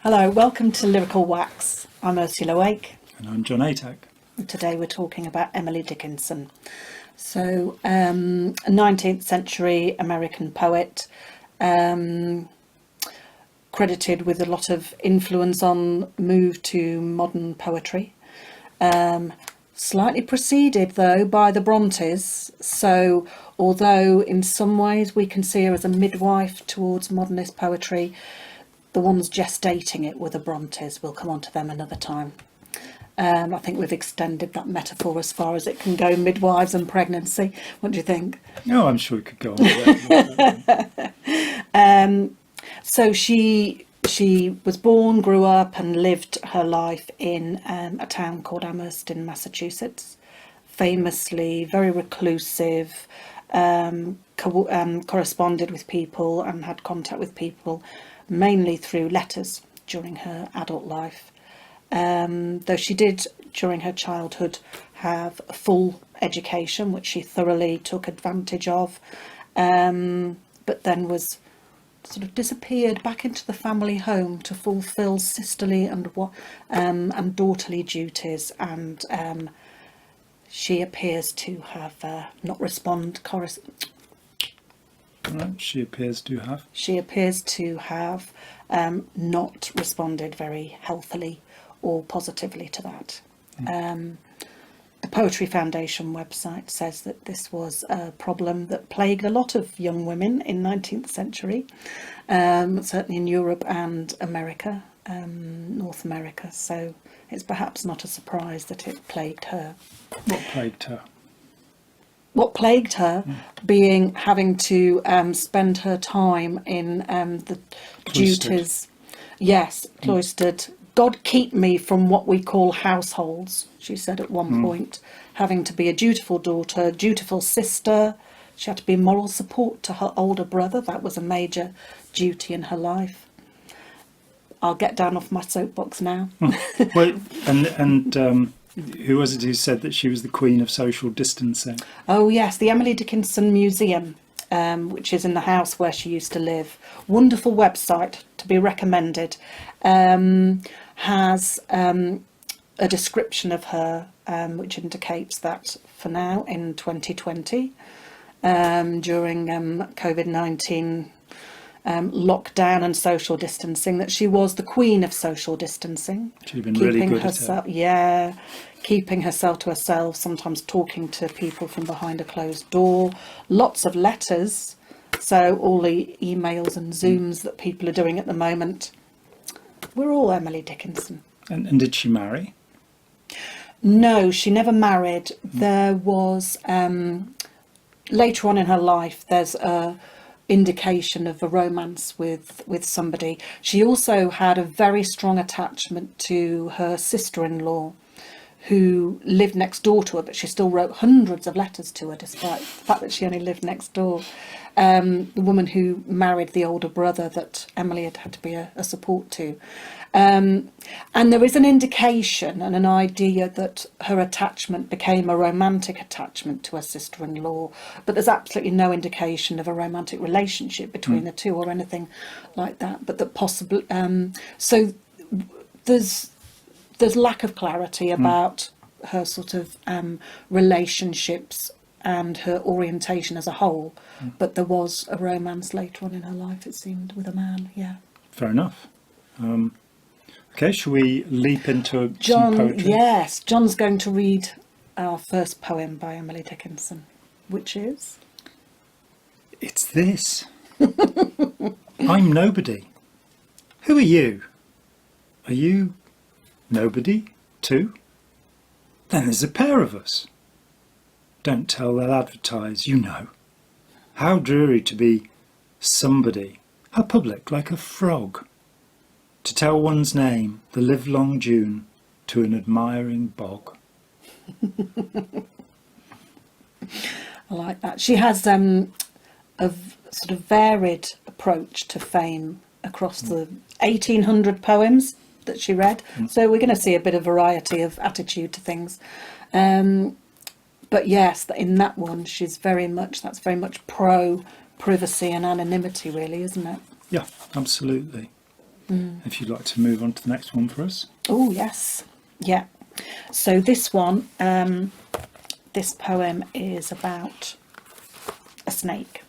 Hello, welcome to Lyrical Wax. I'm Ursula Wake. And I'm John Atack. Today we're talking about Emily Dickinson. So, a 19th century American poet, credited with a lot of influence on move to modern poetry. Slightly preceded, though, by the Brontes. So, although in some ways we can see her as a midwife towards modernist poetry, the ones gestating it were the Brontes. We'll come on to them another time. I think we've extended that metaphor as far as it can go, midwives and pregnancy. What do you think? No, I'm sure we could go on with that. So she was born, grew up and lived her life in a town called Amherst in Massachusetts. Famously very reclusive, corresponded with people and had contact with people mainly through letters during her adult life. Though she did, during her childhood, have a full education, which she thoroughly took advantage of, but then was sort of disappeared back into the family home to fulfil sisterly and daughterly duties, and she appears to have not respond. She appears to have. She appears to have not responded very healthily or positively to that. The Poetry Foundation website says that this was a problem that plagued a lot of young women in 19th century, certainly in Europe and America, North America. So it's perhaps not a surprise that it plagued her. What plagued her? What plagued her being having to spend her time in the Cloistered. duties. Yes, cloistered. God keep me from what we call households, she said at one point. Having to be a dutiful daughter, dutiful sister. She had to be moral support to her older brother. That was a major duty in her life. I'll get down off my soapbox now. Well, and who was it who said that she was the queen of social distancing? Oh yes, the Emily Dickinson Museum, which is in the house where she used to live. Wonderful website to be recommended. Has a description of her, which indicates that for now in 2020, during COVID-19 lockdown and social distancing, that she was the queen of social distancing. She'd been really good herself, at it. Yeah, keeping herself to herself, sometimes talking to people from behind a closed door, lots of letters. So all the emails and Zooms that people are doing at the moment, we're all Emily Dickinson. And did she marry? No, she never married. There was, later on in her life, there's a indication of a romance with somebody. She also had a very strong attachment to her sister-in-law, who lived next door to her, but she still wrote hundreds of letters to her despite the fact that she only lived next door. The woman who married the older brother that Emily had to be a support to. And there is an indication and an idea that her attachment became a romantic attachment to her sister-in-law, but there's absolutely no indication of a romantic relationship between the two or anything like that. But that possibly, so there's lack of clarity about her sort of relationships and her orientation as a whole, but there was a romance later on in her life, it seemed, with a man. Yeah. Fair enough. Okay, shall we leap into John, some poetry? yes, John's going to read our first poem by Emily Dickinson, which is? It's this. I'm nobody. Who are you? Are you nobody too? Then there's a pair of us. Don't tell, they'll advertise, you know. How dreary to be somebody, how public, like a frog. To tell one's name, the livelong June, to an admiring bog. I like that. She has a sort of varied approach to fame across the 1,800 poems that she read. So we're going to see a bit of variety of attitude to things. But yes, in that one, that's very much pro privacy and anonymity, really, isn't it? Yeah, absolutely. If you'd like to move on to the next one for us. Oh, yes. Yeah. So this one, this poem is about a snake.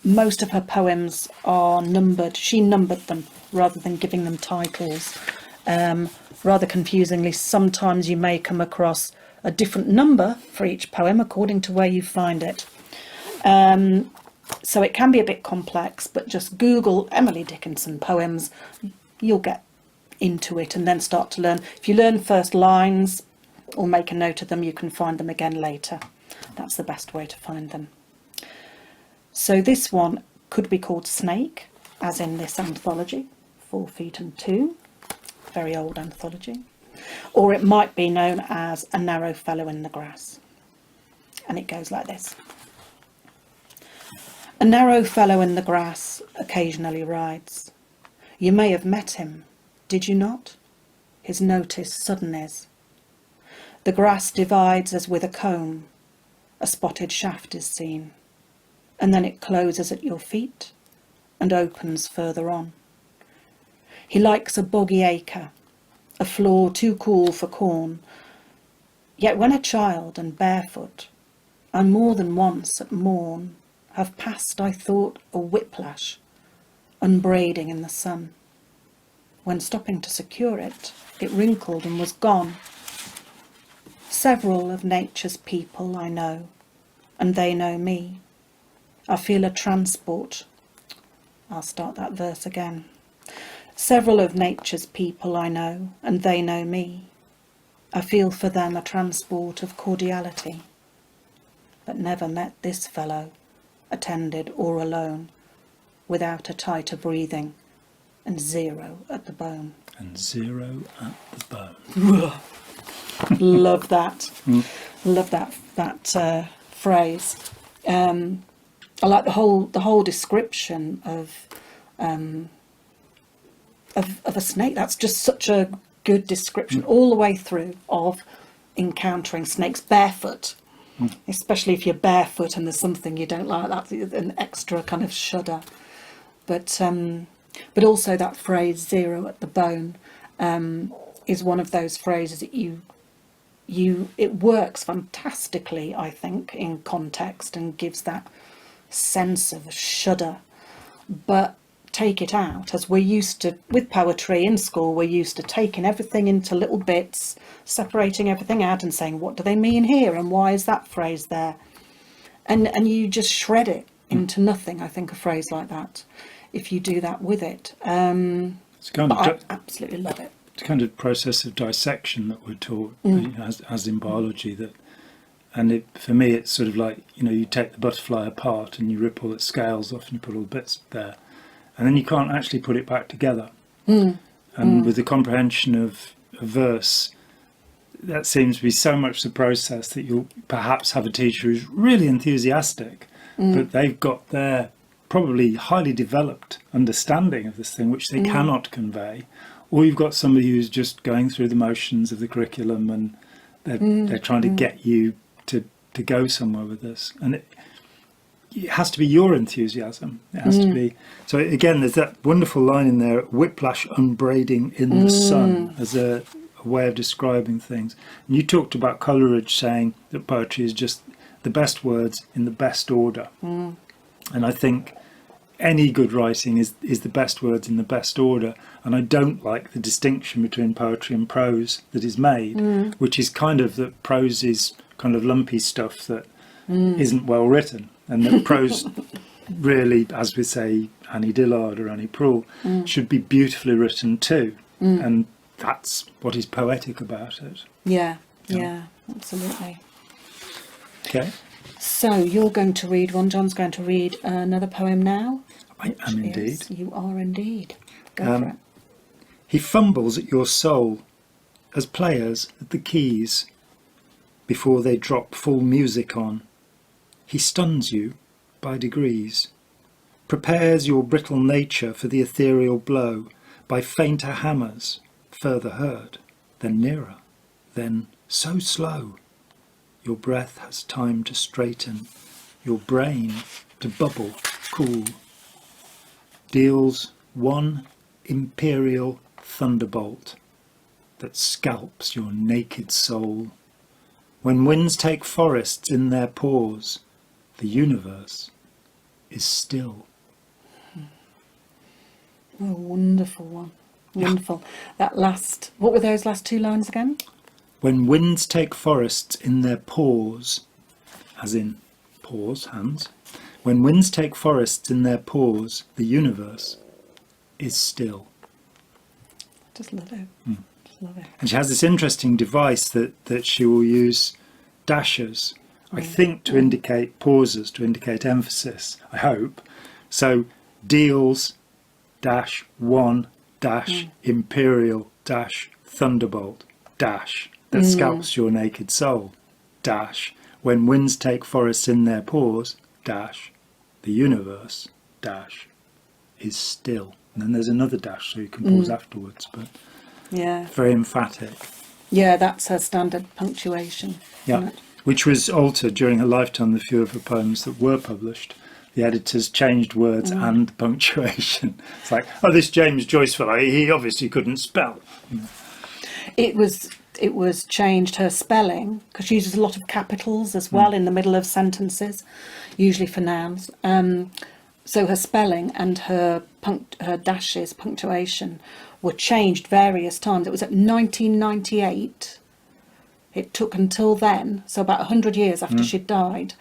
Most of her poems are numbered. She numbered them rather than giving them titles. Rather confusingly, sometimes you may come across a different number for each poem according to where you find it. So it can be a bit complex, but just Google Emily Dickinson poems. You'll get into it and then start to learn. If you learn first lines or make a note of them, you can find them again later. That's the best way to find them. So this one could be called Snake, as in this anthology, 4 Feet and 2, very old anthology. Or it might be known as A Narrow Fellow in the Grass. And it goes like this. A narrow fellow in the grass occasionally rides. You may have met him, did you not? His notice sudden is. The grass divides as with a comb. A spotted shaft is seen. And then it closes at your feet and opens further on. He likes a boggy acre, a floor too cool for corn. Yet when a child and barefoot, I more than once at morn have passed, I thought, a whiplash, unbraiding in the sun. When stopping to secure it, it wrinkled and was gone. Several of nature's people I know, and they know me. I feel a transport. I'll start that verse again. Several of nature's people I know, and they know me. I feel for them a transport of cordiality, but never met this fellow, attended or alone, without a tighter breathing, and 0 at the bone. And 0 at the bone. Love that. Love that phrase. I like the whole description of a snake. That's just such a good description all the way through of encountering snakes barefoot, especially if you're barefoot and there's something you don't like. That's an extra kind of shudder. But also that phrase 0 at the bone is one of those phrases that it works fantastically, I think, in context and gives that sense of a shudder. But take it out, as we're used to with poetry in school, we're used to taking everything into little bits, separating everything out and saying, what do they mean here and why is that phrase there? And you just shred it into nothing, I think, a phrase like that, if you do that with it. It's kind of I absolutely love it. It's kind of process of dissection that we're taught, as in biology, that. And for me, it's sort of like, you take the butterfly apart and you rip all its scales off and you put all the bits there. And then you can't actually put it back together. And with the comprehension of a verse, that seems to be so much the process that you'll perhaps have a teacher who's really enthusiastic, but they've got their probably highly developed understanding of this thing, which they cannot convey. Or you've got somebody who's just going through the motions of the curriculum and they're trying to get you to go somewhere with this, and it has to be your enthusiasm. It has to be. So again, there's that wonderful line in there: "Whiplash unbraiding in the sun," as a way of describing things. And you talked about Coleridge saying that poetry is just the best words in the best order, and I think any good writing is the best words in the best order. And I don't like the distinction between poetry and prose that is made, which is kind of that prose is kind of lumpy stuff that isn't well written, and that prose really, as we say, Annie Dillard or Annie Proulx, should be beautifully written too, and that's what is poetic about it. Yeah, absolutely. Okay. So you're going to read one. John's going to read another poem now. I am indeed. You are indeed. Go for it. He fumbles at your soul as players at the keys before they drop full music on. He stuns you by degrees, prepares your brittle nature for the ethereal blow by fainter hammers, further heard, then nearer, then so slow. Your breath has time to straighten, your brain to bubble cool. deals one imperial thunderbolt that scalps your naked soul. When winds take forests in their paws, the universe is still. Oh, wonderful one. Wonderful. That last, what were those last 2 lines again? When winds take forests in their paws, as in paws, hands. When winds take forests in their paws, the universe is still. Just love it. Just love it. And she has this interesting device that she will use dashes, I think, to indicate pauses, to indicate emphasis, I hope. So deals, dash, one, dash, imperial, dash, thunderbolt, dash, that scalps your naked soul, dash, when winds take forests in their paws, dash, the universe, dash, is still. And then there's another dash, so you can pause afterwards, but Yeah. very emphatic. Yeah, that's her standard punctuation. Yeah, isn't it? which was altered during her lifetime. The few of her poems that were published, the editors changed words and punctuation. It's like, oh, this James Joyce fellow, he obviously couldn't spell. It was changed, her spelling, because she uses a lot of capitals as well in the middle of sentences, usually for nouns. So her spelling and her dashes, punctuation, were changed various times. It was at 1998. It took until then, so about 100 years after she'd died,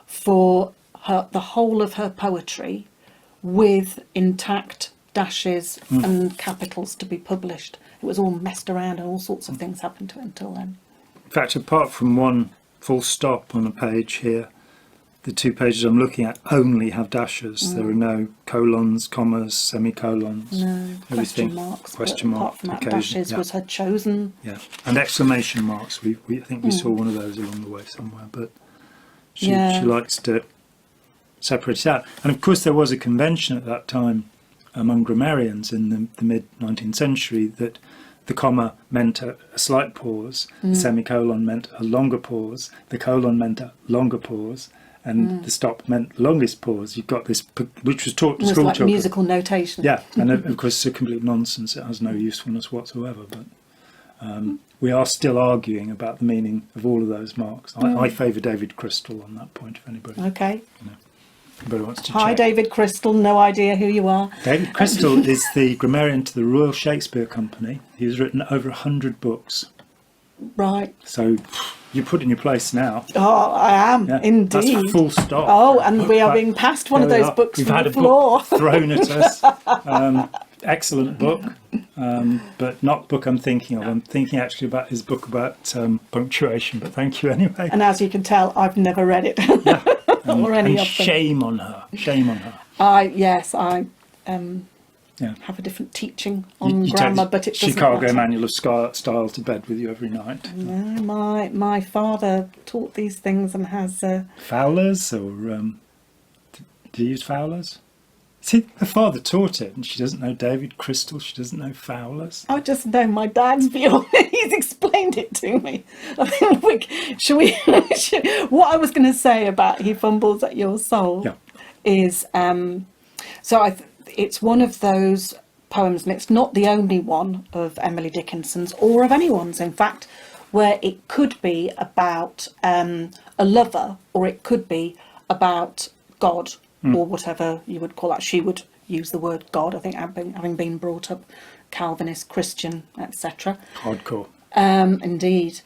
for the whole of her poetry with intact dashes and capitals to be published. It was all messed around and all sorts of things happened to it until then. In fact, apart from one full stop on a page here, the 2 pages I'm looking at only have dashes. There are no colons, commas, semicolons. No, everything. question marks. Question but mark, apart from that, occasion, dashes yeah. was her chosen. Yeah, and exclamation marks. I think we saw one of those along the way somewhere, but she likes to separate it out. And of course, there was a convention at that time among grammarians in the mid-19th century that the comma meant a slight pause, the semicolon meant a longer pause, the colon meant a longer pause, and the stop meant longest pause. You've got this, which was taught to It was school like children. musical notation. Yeah, and of course it's a complete nonsense. It has no usefulness whatsoever. But we are still arguing about the meaning of all of those marks. I favour David Crystal on that point, if anybody, Okay. anybody wants to Hi, check. David Crystal. No idea who you are. David Crystal is the grammarian to the Royal Shakespeare Company. He's written over 100 books. Right. So you put in your place now. Oh, I am, Yeah, indeed. That's full stop. Oh, and we are That- being passed one of there we those are. books We've from had the a floor. book thrown at us. Excellent book, but not the book I'm thinking of. I'm thinking actually about his book about punctuation, but thank you anyway. And as you can tell, I've never read it. Yeah. Or any And of them. shame on her. Shame on her. I Yeah. have a different teaching on You grammar, take but it doesn't Chicago matter. Manual of Style to bed with you every night. No, my father taught these things and has... Fowlers, or do you use Fowlers? See, her father taught it, and she doesn't know David Crystal. She doesn't know Fowlers. I just know my dad's view on it. He's explained it to me. I think what I was going to say about He Fumbles at Your Soul is... it's one of those poems, and it's not the only one of Emily Dickinson's or of anyone's, in fact, where it could be about a lover, or it could be about God, or whatever you would call that. She would use the word God, I think, having been brought up Calvinist, Christian, etc. Hardcore. Indeed.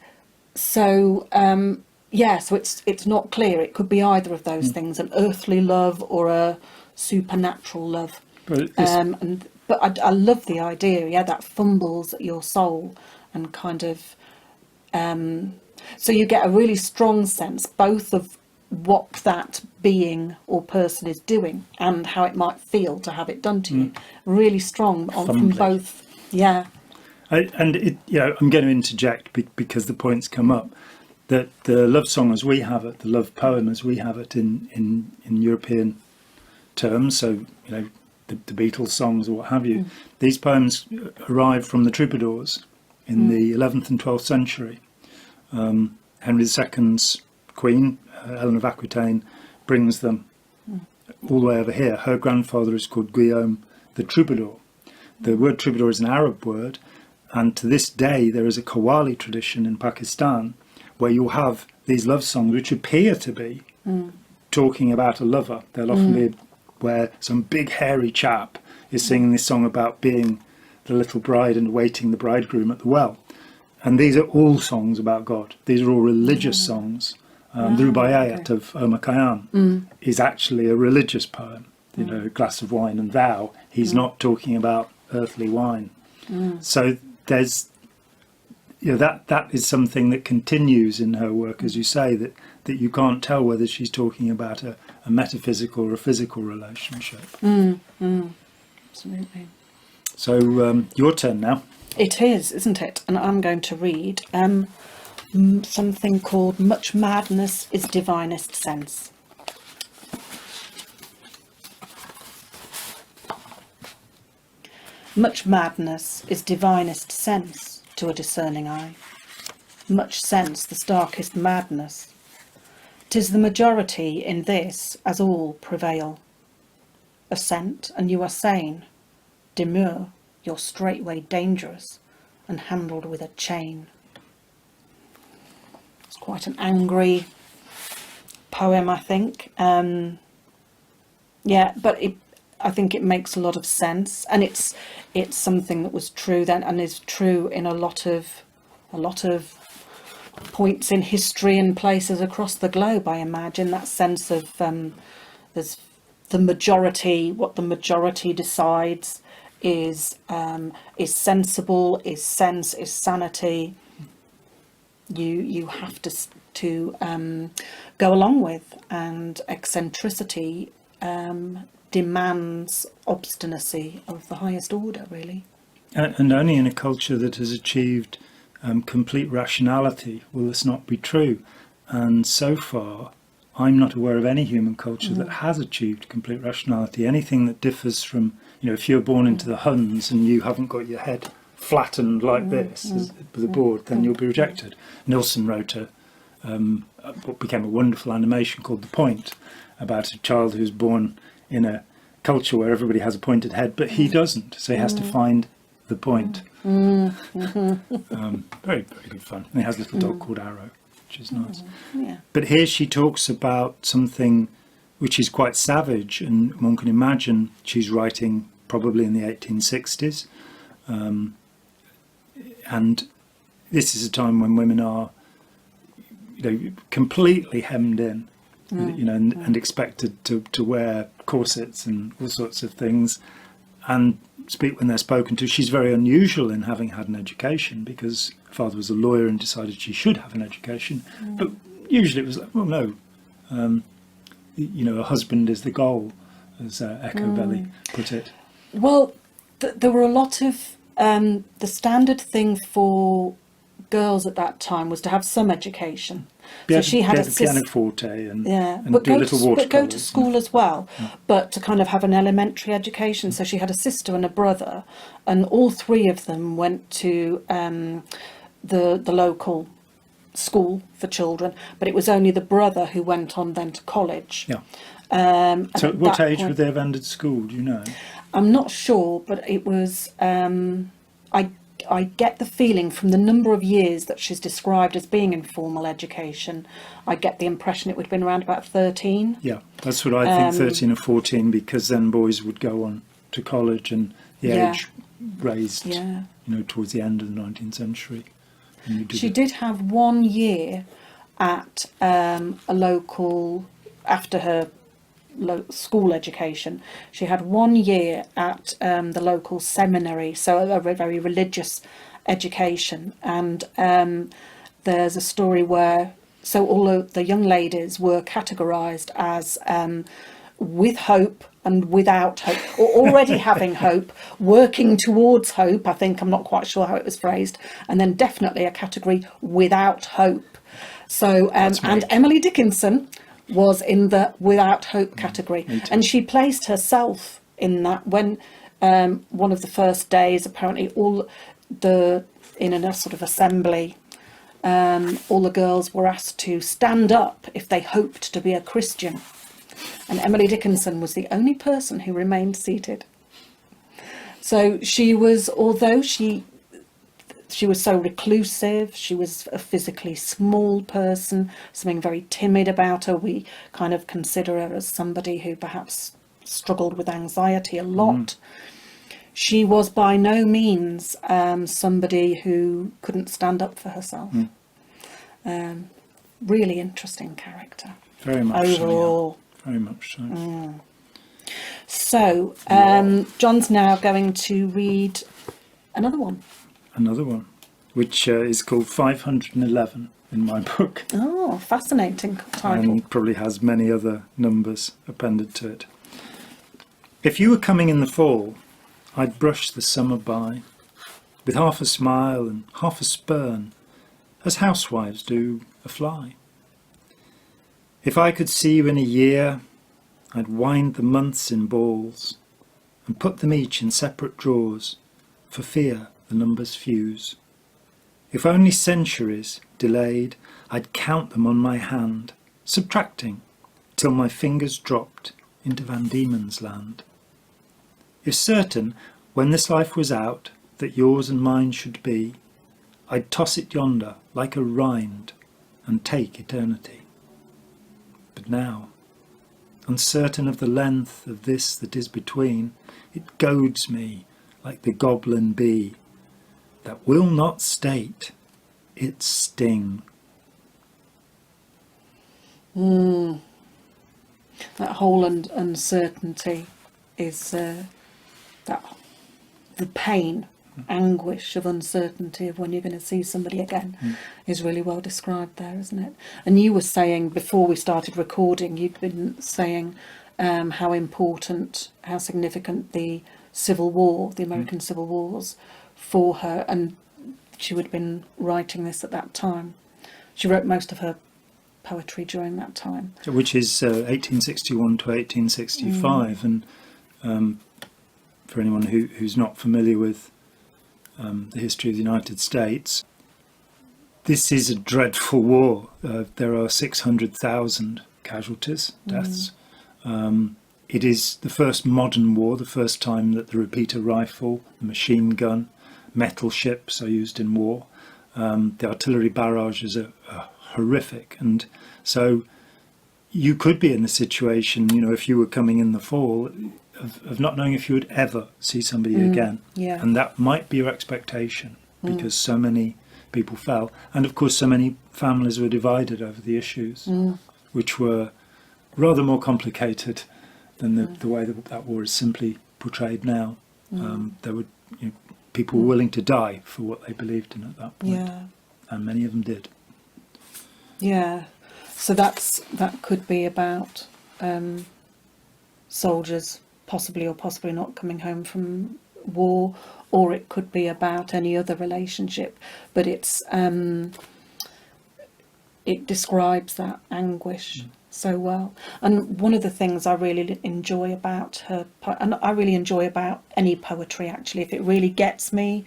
So, so it's not clear. It could be either of those things, an earthly love or a supernatural love. But But I love the idea, that fumbles at your soul, and kind of... so you get a really strong sense both of what that being or person is doing and how it might feel to have it done to you. Really strong from Fumbly. both. Yeah. I'm going to interject because the points come up that the love song as we have it, the love poem as we have it in European terms, so the Beatles songs or what have you, these poems arrived from the troubadours in the 11th and 12th century. Henry II's queen, Ellen of Aquitaine, brings them all the way over here, her grandfather is called Guillaume the Troubadour. The word troubadour is an Arab word, and to this day there is a Qawwali tradition in Pakistan where you'll have these love songs which appear to be talking about a lover. They'll often be where some big hairy chap is singing this song about being the little bride and awaiting the bridegroom at the well. And these are all songs about God. These are all religious songs. The Rubaiyat of Omar Khayyam is actually a religious poem. You know, a glass of wine and thou. He's not talking about earthly wine. So there's, you know, that is something that continues in her work, as you say, that you can't tell whether she's talking about a metaphysical or a physical relationship. Absolutely. So your turn now. It is, isn't it? And I'm going to read something called Much Madness is Divinest Sense. Much madness is divinest sense to a discerning eye. Much sense the starkest madness. 'Tis the majority in this as all prevail. Assent and you are sane. Demur, you're straightway dangerous and handled with a chain. It's quite an angry poem, I think. Yeah, but I think it makes a lot of sense, and it's something that was true then and is true in a lot of points in history and places across the globe. I imagine that sense of there's the majority. What the majority decides is sensible, is sense, is sanity. You have to go along with, and eccentricity demands obstinacy of the highest order, really. And only in a culture that has achieved complete rationality will this not be true. And so far, I'm not aware of any human culture that has achieved complete rationality. Anything that differs from, you know, if you're born into the Huns and you haven't got your head flattened like this with a board, then you'll be rejected. Nilsson wrote what became a wonderful animation called The Point, about a child who's born in a culture where everybody has a pointed head, but he doesn't, so he has to find the point. Very, very good fun. And he has a little dog called Arrow, which is nice. Yeah. But here she talks about something which is quite savage, and one can imagine she's writing probably in the 1860s. And this is a time when women are, you know, completely hemmed in, you know, and expected to wear corsets and all sorts of things, and speak when they're spoken to. She's very unusual in having had an education, because her father was a lawyer and decided she should have an education. But usually it was like, well, no, you know, a husband is the goal, as Echo Belly put it. Well, there were a lot of the standard thing for girls at that time was to have some education. So she had a pianoforte and but do little watercolours. But go to school as well, but to kind of have an elementary education. So she had a sister and a brother, and all three of them went to the local school for children, but it was only the brother who went on then to college. Yeah. So at what age would they have ended school, do you know? I'm not sure, but it was I get the feeling from the number of years that she's described as being in formal education, I get the impression it would have been around about 13. Yeah, that's what I think, 13 or 14, because then boys would go on to college, and the age raised, you know, towards the end of the 19th century. She did have 1 year at a local, after her school education, she had 1 year at the local seminary, so a very religious education. And there's a story where, so all of the young ladies were categorised as with hope and without hope, or already having hope, working towards hope, I think, I'm not quite sure how it was phrased, and then definitely a category without hope. So and Emily Dickinson was in the without hope category, and she placed herself in that when one of the first days, apparently in a sort of assembly, all the girls were asked to stand up if they hoped to be a Christian. And Emily Dickinson was the only person who remained seated. So she was, although she was so reclusive, she was a physically small person, something very timid about her. We kind of consider her as somebody who perhaps struggled with anxiety a lot. She was by no means somebody who couldn't stand up for herself. Really interesting character. Very much overall. so. Yeah. Very much so. So, John's now going to read another one. Another one, which is called 511 in my book. Oh, fascinating title. And probably has many other numbers appended to it. If you were coming in the fall, I'd brush the summer by, with half a smile and half a spurn, as housewives do a fly. If I could see you in a year, I'd wind the months in balls, and put them each in separate drawers, for fear the numbers fuse. If only centuries delayed, I'd count them on my hand, subtracting, till my fingers dropped into Van Diemen's land. If certain, when this life was out, that yours and mine should be, I'd toss it yonder like a rind, and take eternity. But now, uncertain of the length of this that is between, it goads me like the goblin bee, that will not state its sting. That whole uncertainty is that the pain, anguish of uncertainty of when you're going to see somebody again is really well described there, isn't it? And you were saying before we started recording, you'd been saying how important, how significant the Civil War, the American Civil War was for her, and she would have been writing this at that time. She wrote most of her poetry during that time. Which is 1861 to 1865, and for anyone who's not familiar with the history of the United States, this is a dreadful war. There are 600,000 casualties, deaths. It is the first modern war, the first time that the repeater rifle, the machine gun, metal ships are used in war. The artillery barrages are horrific, and so you could be in the situation, if you were coming in the fall, of not knowing if you would ever see somebody again. Yeah. And that might be your expectation, because so many people fell, and of course so many families were divided over the issues, which were rather more complicated than the way that war is simply portrayed now. There were people were willing to die for what they believed in at that point, and many of them did. Yeah, so that could be about soldiers possibly or possibly not coming home from war, or it could be about any other relationship. But it describes that anguish so well. And one of the things I really enjoy about her, and I really enjoy about any poetry actually, if it really gets me,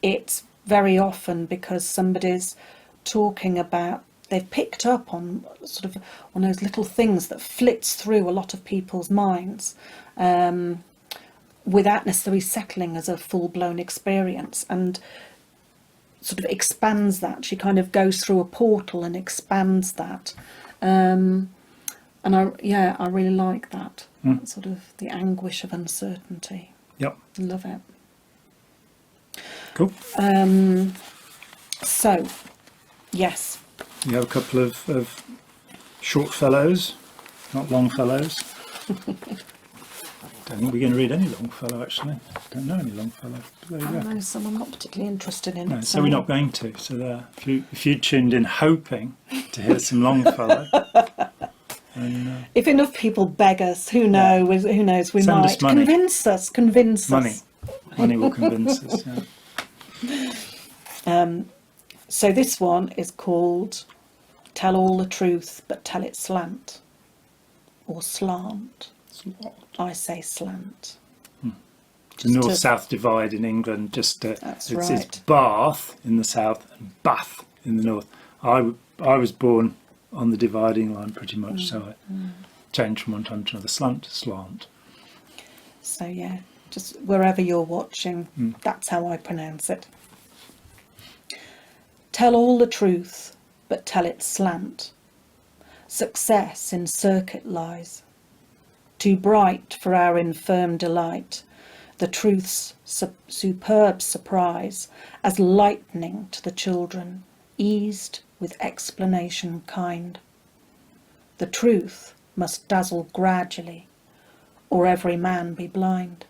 it's very often because somebody's talking about, they've picked up on sort of one of those little things that flits through a lot of people's minds without necessarily settling as a full-blown experience, and sort of expands that. She kind of goes through a portal and expands that. And I really like that. Sort of the anguish of uncertainty. Yep. Love it. Cool. So, yes. You have a couple of short fellows, not long fellows. Don't think we're going to read any Longfellow, actually. Don't know any Longfellow. There you go. I know some, I'm not particularly interested in No, it. so we're not going to. So there, if you tuned in hoping to hear some Longfellow, and, if enough people beg us, who knows? Who knows? We Send might us money. Convince us. money will convince us. Yeah. So this one is called "Tell All the Truth, but Tell It Slant," or "Slant." I say slant. The north-south divide in England, That's it's right. Bath in the south and Bath in the north. I was born on the dividing line pretty much, so change from one time to another, slant to slant. So yeah, just wherever you're watching, that's how I pronounce it. Tell all the truth, but tell it slant. Success in circuit lies. Too bright for our infirm delight, the truth's superb surprise, as lightning to the children, eased with explanation kind. The truth must dazzle gradually, or every man be blind.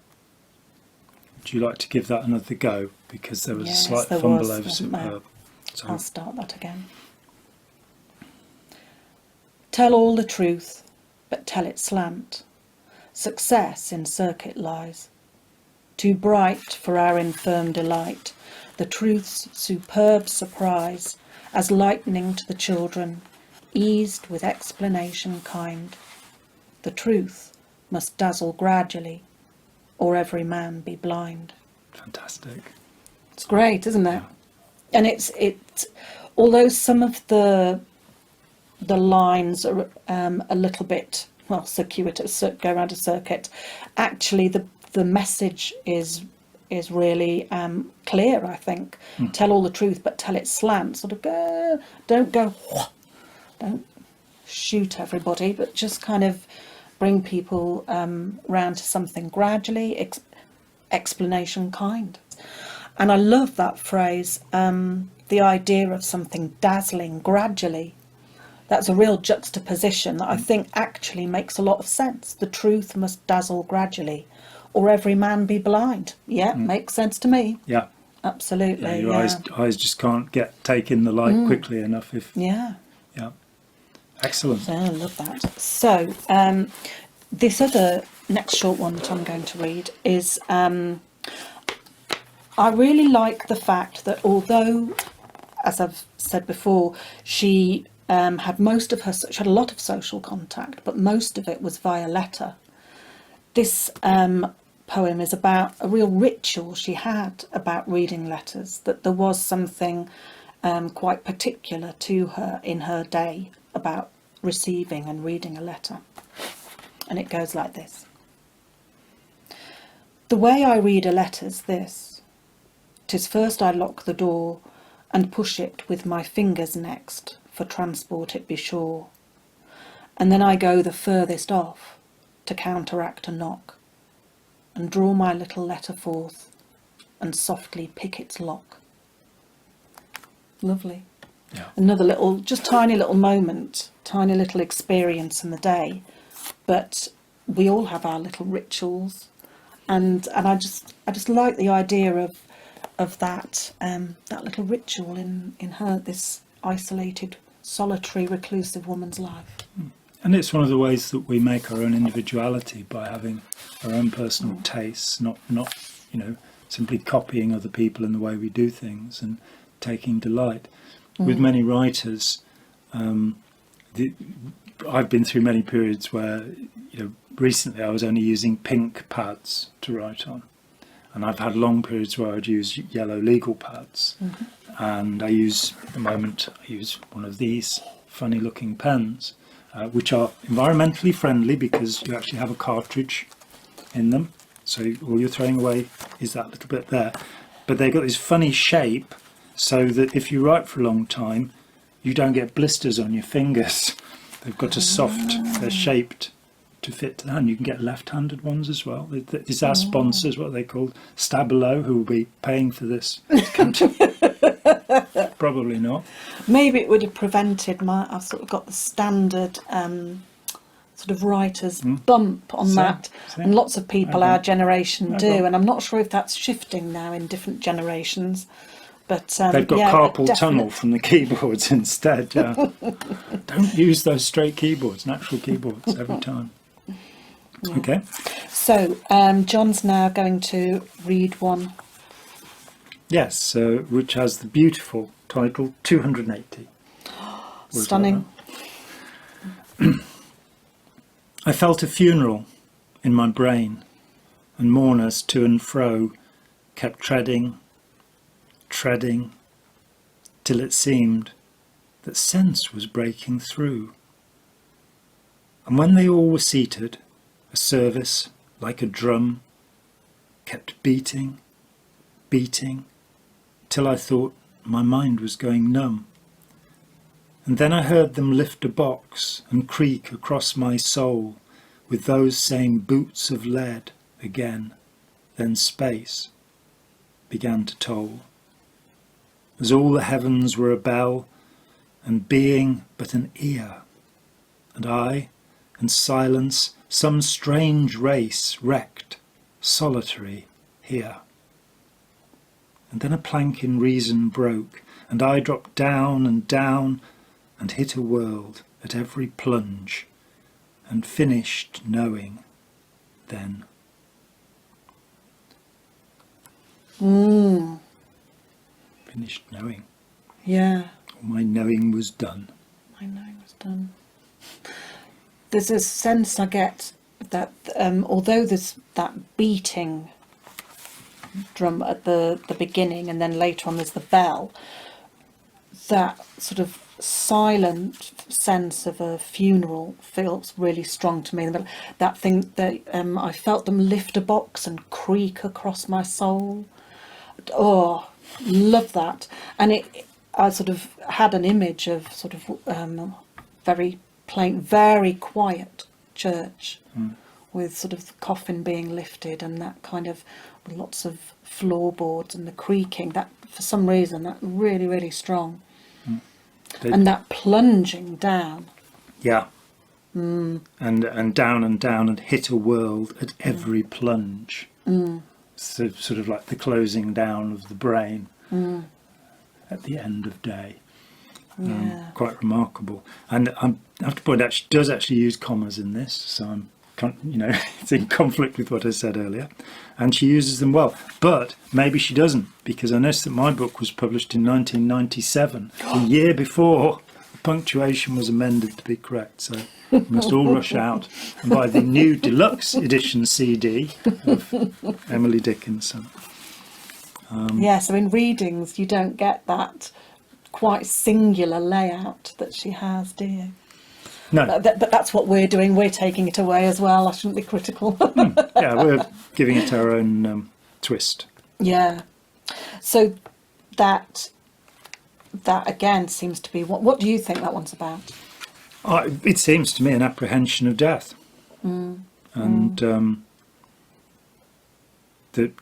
Would you like to give that another go? Because there was Yes, a slight there fumble was, over wasn't there? superb. So, I'll start that again. Tell all the truth, but tell it slant. Success in circuit lies. Too bright for our infirm delight, the truth's superb surprise, as lightning to the children, eased with explanation kind. The truth must dazzle gradually, or every man be blind. fantastic. It's great, isn't it? And it's although some of the lines are a little bit, well, circuitous, go around a circuit, actually the message is really clear, I think. Tell all the truth, but tell it slant. Sort of don't don't shoot everybody, but just kind of bring people round to something gradually, explanation kind. And I love that phrase, the idea of something dazzling gradually. That's a real juxtaposition that I think actually makes a lot of sense. The truth must dazzle gradually, or every man be blind. Yeah, makes sense to me. Yeah. Absolutely. Yeah, your eyes just can't take in the light quickly enough. Yeah. Yeah. Excellent. So I love that. So this other next short one that I'm going to read is, I really like the fact that although, as I've said before, she had she had a lot of social contact, but most of it was via letter. This poem is about a real ritual she had about reading letters, that there was something quite particular to her in her day about receiving and reading a letter. And it goes like this. The way I read a letter's this. 'Tis first I lock the door and push it with my fingers next, for transport it be sure. And then I go the furthest off to counteract a knock, and draw my little letter forth and softly pick its lock. Lovely. Yeah. Another little, just tiny little moment, tiny little experience in the day, but we all have our little rituals, and I just like the idea of that that little ritual in her, this isolated, solitary, reclusive woman's life. And it's one of the ways that we make our own individuality, by having our own personal tastes, not simply copying other people in the way we do things, and taking delight. With many writers, I've been through many periods where, recently I was only using pink pads to write on, and I've had long periods where I'd use yellow legal pads, and at the moment I use one of these funny looking pens, which are environmentally friendly because you actually have a cartridge in them, so all you're throwing away is that little bit there, but they've got this funny shape so that if you write for a long time you don't get blisters on your fingers. They've got they're shaped to fit the hand. You can get left-handed ones as well. It's our sponsors, what they called, Stabilo, who will be paying for this. Probably not. Maybe it would have prevented I've sort of got the standard sort of writer's bump on that, and lots of people our generation do, and I'm not sure if that's shifting now in different generations. But they've got carpal tunnel from the keyboards instead. Yeah. Don't use those straight keyboards, natural keyboards, every time. Yeah. Okay. So John's now going to read one. Yes, which has the beautiful title 280. Stunning. I felt a funeral in my brain, and mourners to and fro kept treading, till it seemed that sense was breaking through. And when they all were seated, a service, like a drum, kept beating, beating, till I thought my mind was going numb. And then I heard them lift a box and creak across my soul with those same boots of lead again. Then space began to toll. As all the heavens were a bell, and being but an ear, and I, and silence, some strange race wrecked, solitary here. And then a plank in reason broke, and I dropped down and hit a world at every plunge, and finished knowing then. Finished knowing. Yeah. My knowing was done. My knowing was done. There's a sense I get that although there's that beating drum at the beginning, and then later on there's the bell, that sort of silent sense of a funeral feels really strong to me. That thing that I felt them lift a box and creak across my soul. Oh, love that. And I sort of had an image of sort of very plain, very quiet church with sort of the coffin being lifted and that kind of lots of floorboards and the creaking. That for some reason that really, really strong. And that plunging down. Yeah. And down and hit a world at every plunge. So, sort of like the closing down of the brain at the end of day. Yeah. Quite remarkable. And I have to point out, she does actually use commas in this, so it's in conflict with what I said earlier. And she uses them well. But maybe she doesn't, because I noticed that my book was published in 1997, a year before the punctuation was amended to be correct. So we must all rush out and buy the new deluxe edition CD of Emily Dickinson. Yeah, so in readings you don't get that quite singular layout that she has, do you? No. But that's what we're doing. We're taking it away as well. I shouldn't be critical. Yeah, we're giving it our own twist. Yeah. So that again seems to be what do you think that one's about? It seems to me an apprehension of death, and that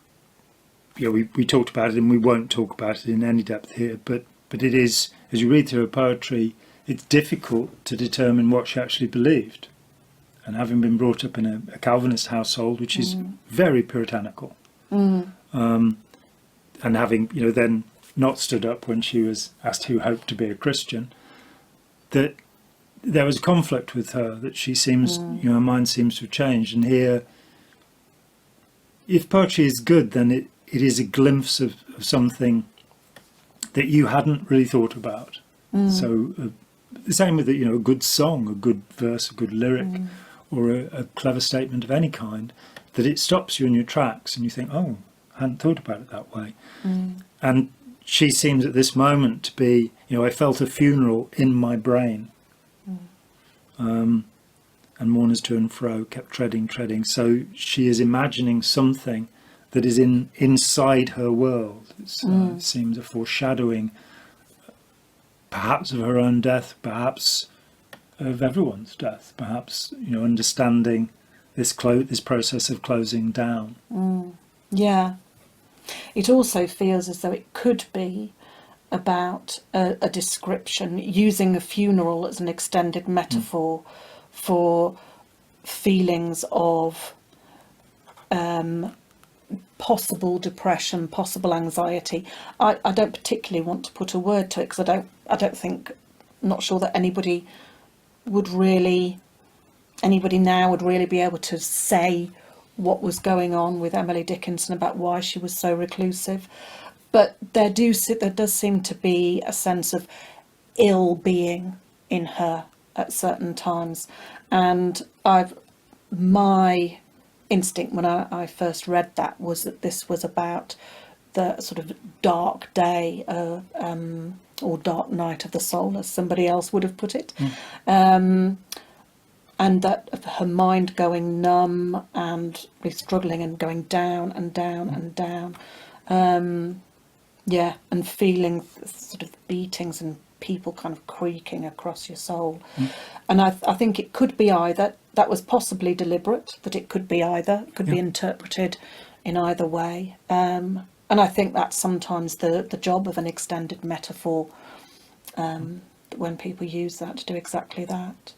we talked about it, and we won't talk about it in any depth here. But it is, as you read through her poetry, it's difficult to determine what she actually believed. And having been brought up in a Calvinist household, which is very puritanical, and having then not stood up when she was asked who hoped to be a Christian, that there was conflict with her, that she seems, her mind seems to have changed. And here, if poetry is good, then it is a glimpse of something that you hadn't really thought about. So the same with a good song, a good verse, a good lyric, or a clever statement of any kind, that it stops you in your tracks and you think, oh, I hadn't thought about it that way. And she seems at this moment to be, I felt a funeral in my brain. And mourners to and fro kept treading. So she is imagining something that is inside her world. It seems a foreshadowing, perhaps of her own death, perhaps of everyone's death, perhaps understanding this process of closing down. Yeah. It also feels as though it could be about a description, using a funeral as an extended metaphor for feelings of possible depression, possible anxiety. I don't particularly want to put a word to it, because I'm not sure that anybody now would really be able to say what was going on with Emily Dickinson, about why she was so reclusive. But there does seem to be a sense of ill-being in her at certain times. And my instinct when I first read that was that this was about the sort of dark day or dark night of the soul, as somebody else would have put it. And and that of her mind going numb and really struggling and going down and down and down. Yeah, and feeling sort of beatings and people kind of creaking across your soul. And I think it could be either, that was possibly deliberate, that it could be either, it could be interpreted in either way. And I think that's sometimes the job of an extended metaphor, when people use that to do exactly that.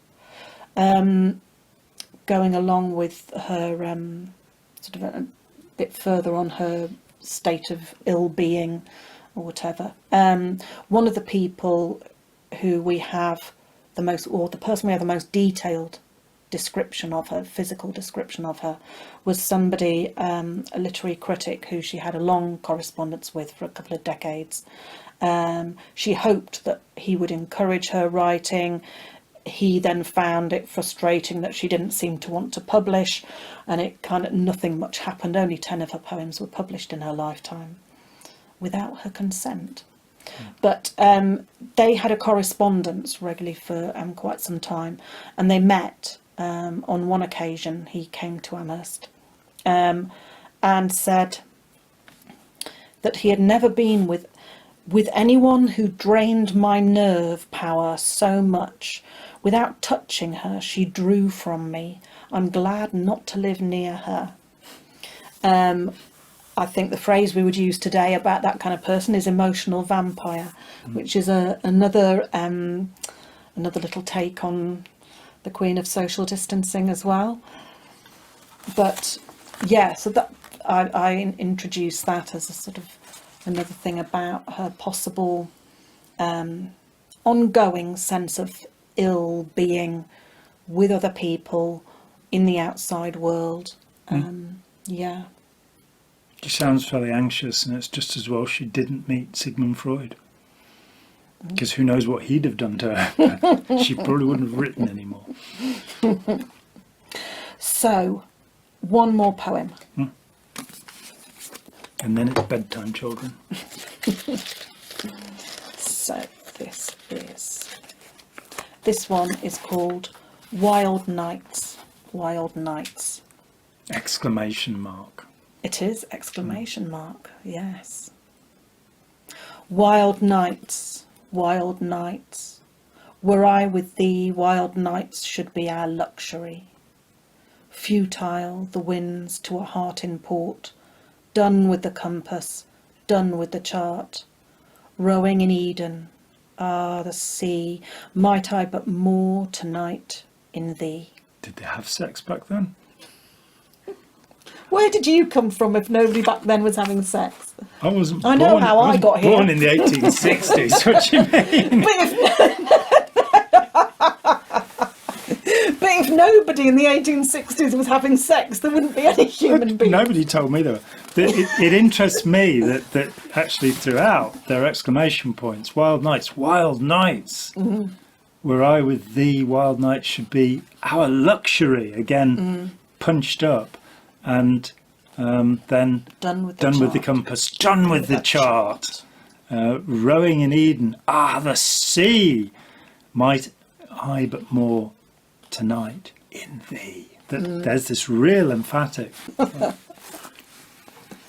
Going along with her, sort of a bit further on her state of ill-being or whatever. One of the people who we have the most, or the person we have the most detailed description of her, physical description of her, was somebody, a literary critic who she had a long correspondence with for a couple of decades. She hoped that he would encourage her writing. He then found it frustrating that she didn't seem to want to publish, and it kind of, nothing much happened. Only 10 of her poems were published in her lifetime without her consent. But they had a correspondence regularly for quite some time, and they met. On one occasion he came to Amherst and said that he had never been with anyone who drained my nerve power so much. Without touching her, she drew from me. I'm glad not to live near her. I think the phrase we would use today about that kind of person is emotional vampire, which is another little take on the Queen of Social Distancing as well. But yeah, so that I introduced that as a sort of another thing about her possible ongoing sense of ill-being with other people in the outside world. Yeah. She sounds fairly anxious, and it's just as well she didn't meet Sigmund Freud, because who knows what he'd have done to her. She probably wouldn't have written anymore. So, one more poem. And then it's bedtime, children. So this one is called Wild Nights. Wild Nights. Exclamation mark. It is exclamation mark, yes. Wild nights, wild nights. Were I with thee, wild nights should be our luxury. Futile the winds to a heart in port, done with the compass, done with the chart. Rowing in Eden, ah, the sea, might I but moor tonight in thee. Did they have sex back then? Where did you come from if nobody back then was having sex? I wasn't. I know born, how I got here. Born in the 1860s. What do you mean? But if nobody in the 1860s was having sex, there wouldn't be any human beings. Nobody told me though. It interests me that actually throughout their exclamation points, wild nights, were I with thee, wild nights should be our luxury, again punched up, and then done with the compass, done with the chart, rowing in Eden, ah, the sea, might I but moor tonight in thee. There's this real emphatic.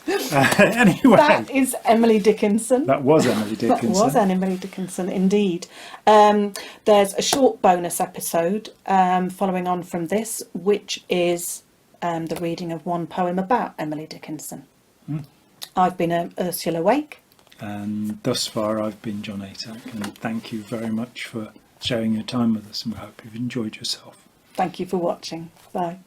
Anyway, that is Emily Dickinson. That was Emily Dickinson. That was Emily Dickinson, indeed. There's a short bonus episode following on from this, which is the reading of one poem about Emily Dickinson. I've been Ursula Wake. And thus far I've been John Atack, and thank you very much for sharing your time with us, and we hope you've enjoyed yourself. Thank you for watching. Bye.